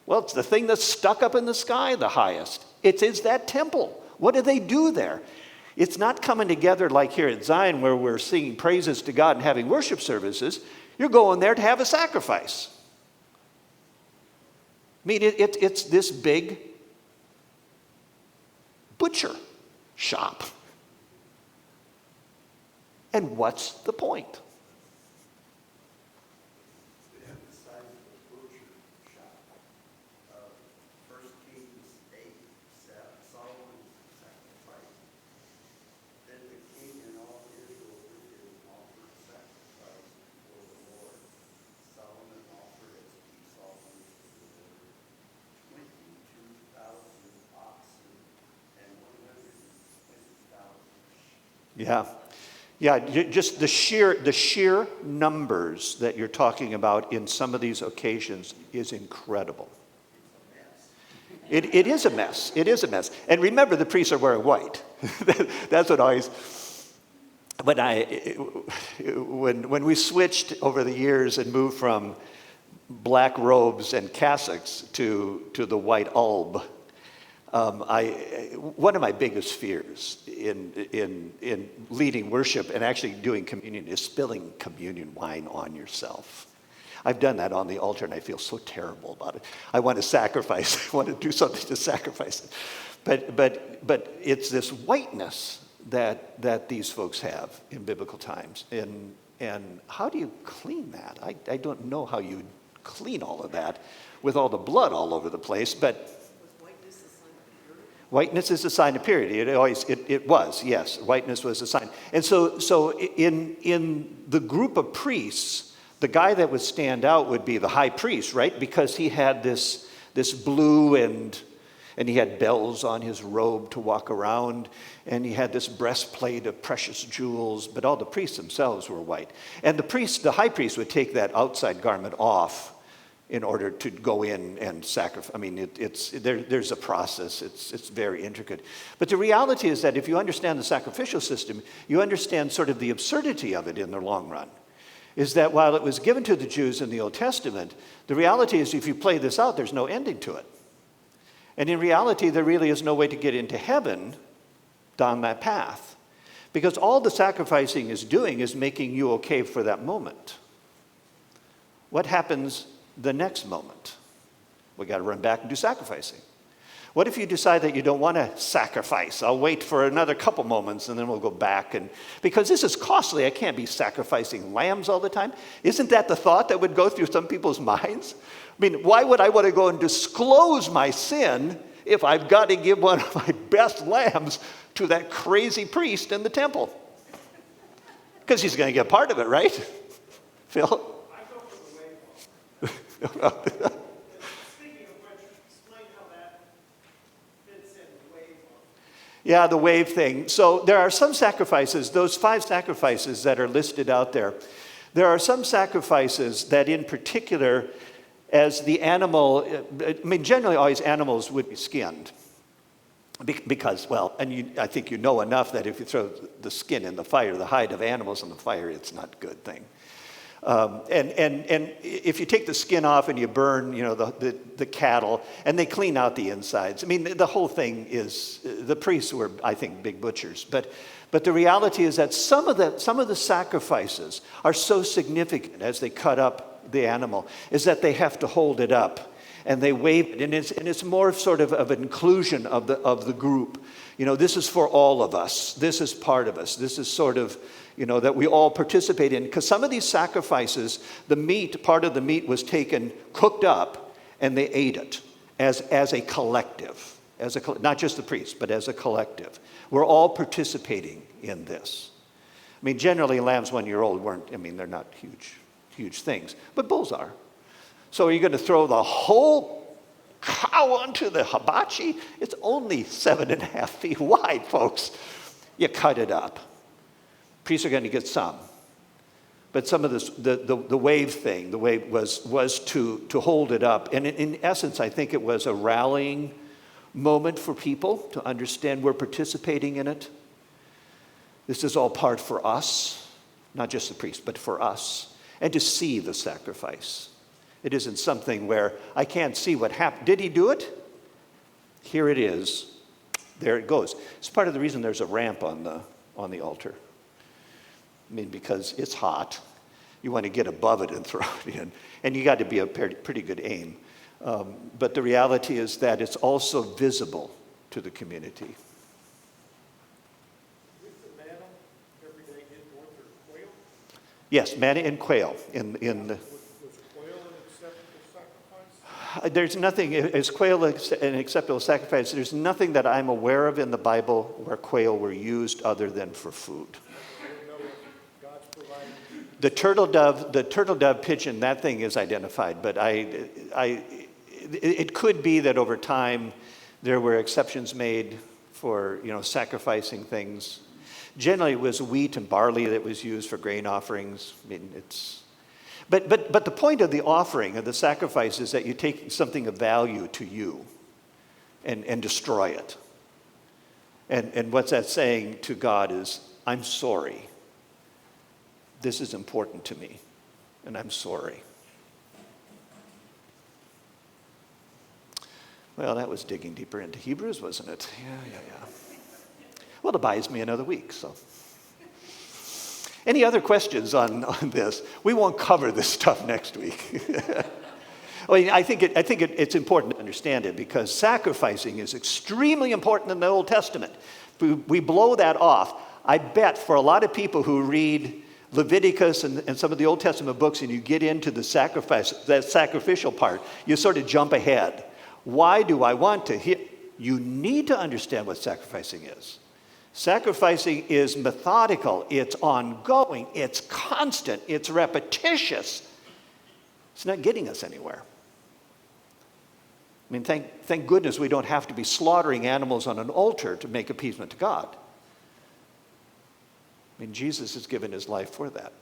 Well, it's the thing that's stuck up in the sky the highest. It is that temple. What do they do there? It's not coming together like here at Zion where we're singing praises to God and having worship services. You're going there to have a sacrifice. I mean, it's this big butcher shop. And what's the point? Yeah. Yeah, just the sheer numbers that you're talking about in some of these occasions is incredible. It is a mess. It is a mess. And remember, the priests are wearing white. That's what always. When we switched over the years and moved from black robes and cassocks to the white alb, one of my biggest fears in leading worship and actually doing communion is spilling communion wine on yourself. I've done that on the altar and I feel so terrible about it. I want to sacrifice. I want to do something to sacrifice it. But it's this whiteness that these folks have in biblical times. And how do you clean that? I don't know how you clean all of that with all the blood all over the place, but whiteness is a sign of purity. It was, yes. Whiteness was a sign. And so in the group of priests, the guy that would stand out would be the high priest, right? Because he had this blue and he had bells on his robe to walk around, and he had this breastplate of precious jewels, but all the priests themselves were white. And the high priest would take that outside garment off in order to go in and sacrifice. I mean, there's a process. It's very intricate. But the reality is that if you understand the sacrificial system, you understand sort of the absurdity of it in the long run. Is that while it was given to the Jews in the Old Testament, the reality is if you play this out, there's no ending to it. And in reality, there really is no way to get into heaven down that path. Because all the sacrificing is doing is making you okay for that moment. What happens the next moment? We got to run back and do sacrificing. What if you decide that you don't want to sacrifice? I'll wait for another couple moments and then we'll go back. And because this is costly, I can't be sacrificing lambs all the time. Isn't that the thought that would go through some people's minds? I mean, why would I want to go and disclose my sin if I've got to give one of my best lambs to that crazy priest in the temple? Because he's going to get part of it, right? Phil? I go for the wave off. Speaking of which, explain how that fits in the wave off. Yeah, the wave thing. So there are some sacrifices, those 5 sacrifices that are listed out there. There are some sacrifices that in particular, as the animal, I mean, generally always animals would be skinned. Because, well, and I think you know enough that if you throw the skin in the fire, the hide of animals in the fire, it's not a good thing. And if you take the skin off and you burn, the cattle, and they clean out the insides. I mean, the whole thing is, the priests were, I think, big butchers. But the reality is that some of the sacrifices are so significant as they cut up the animal, is that they have to hold it up. And they wave it, and it's more sort of an inclusion of the group. This is for all of us. This is part of us. This is sort of, that we all participate in. Because some of these sacrifices, part of the meat was taken, cooked up, and they ate it as a collective. Not just the priests, but as a collective. We're all participating in this. I mean, generally lambs 1 year old they're not huge things, but bulls are. So are you going to throw the whole cow onto the hibachi? It's only 7.5 feet wide, folks. You cut it up. Priests are going to get some. But some of this, the wave thing, the wave was to hold it up. And in essence, I think it was a rallying moment for people to understand we're participating in it. This is all part for us, not just the priest, but for us. And to see the sacrifice. It isn't something where I can't see what happened. Did he do it? Here it is. There it goes. It's part of the reason there's a ramp on the altar. I mean, because it's hot. You want to get above it and throw it in. And you got to be a pretty good aim. But the reality is that it's also visible to the community. With the manna, every day get north or quail? Yes, manna and quail in the. Was quail an acceptable sacrifice? There's nothing, is quail an acceptable sacrifice? There's nothing that I'm aware of in the Bible where quail were used other than for food. I don't know if God's providing. The turtle dove pigeon, that thing is identified, but it could be that over time there were exceptions made for, sacrificing things. Generally, it was wheat and barley that was used for grain offerings. I mean, But the point of the offering, of the sacrifice, is that you take something of value to you and destroy it. And what's that saying to God is, I'm sorry. This is important to me, and I'm sorry. Well, that was digging deeper into Hebrews, wasn't it? Yeah. Well, it buys me another week, so. Any other questions on this? We won't cover this stuff next week. Well, I think it's important to understand it because sacrificing is extremely important in the Old Testament. We blow that off. I bet for a lot of people who read Leviticus and some of the Old Testament books and you get into the sacrifice, that sacrificial part, you sort of jump ahead. Why do I want to hear? You need to understand what sacrificing is. Sacrificing is methodical, it's ongoing, it's constant, it's repetitious. It's not getting us anywhere. I mean, thank goodness we don't have to be slaughtering animals on an altar to make appeasement to God. I mean, Jesus has given his life for that.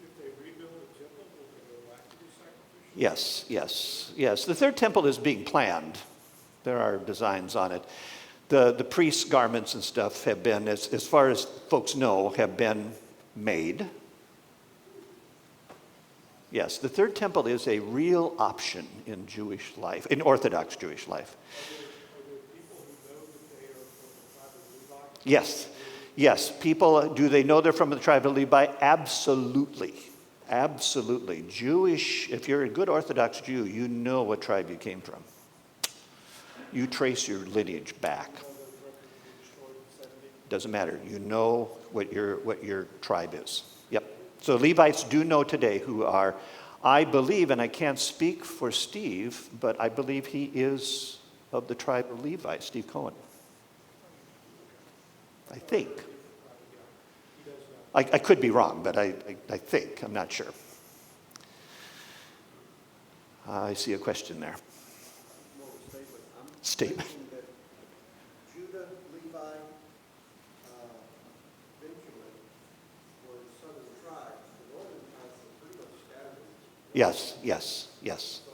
If they rebuild the temple, will they go back to be sacrificial? Yes. The third temple is being planned. There are designs on it. The priests' garments and stuff have been, as far as folks know, have been made. Yes, the third temple is a real option in Jewish life, in Orthodox Jewish life. Are there people who know that they are from the tribe of Levi? Yes, people, do they know they're from the tribe of Levi? Absolutely. Jewish, if you're a good Orthodox Jew, you know what tribe you came from. You trace your lineage back. Doesn't matter. You know what your tribe is. Yep. So Levites do know today who are, I believe, and I can't speak for Steve, but I believe he is of the tribe of Levi, Steve Cohen. I think. I could be wrong, but I think. I'm not sure. I see a question there. Statement. Judah, Levi, Benjamin were southern tribes. The northern tribes were pretty much scattered. Yes, yes, yes. So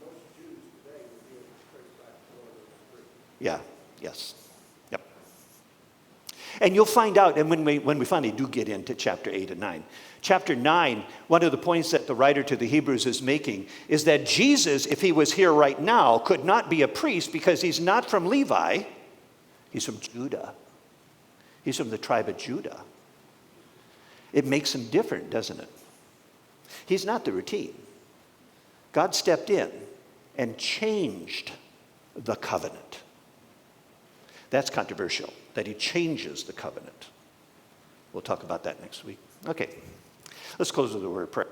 most Jews today would be able to trace back to one of those three. Yeah, yes. Yep. And you'll find out, and when we finally do get into chapter 8 and 9, chapter 9, one of the points that the writer to the Hebrews is making is that Jesus, if he was here right now, could not be a priest because he's not from Levi. He's from Judah. He's from the tribe of Judah. It makes him different, doesn't it? He's not the routine. God stepped in and changed the covenant. That's controversial, that he changes the covenant. We'll talk about that next week. Okay, let's close with a word of prayer.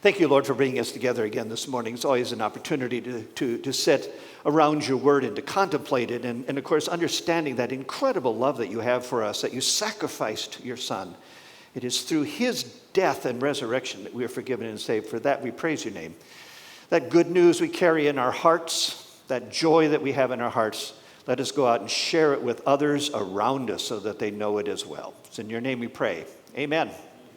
Thank you, Lord, for bringing us together again this morning. It's always an opportunity to sit around your word and to contemplate it. And of course, understanding that incredible love that you have for us, that you sacrificed your son. It is through his death and resurrection that we are forgiven and saved. For that, we praise your name. That good news we carry in our hearts, that joy that we have in our hearts, let us go out and share it with others around us so that they know it as well. It's in your name we pray. Amen.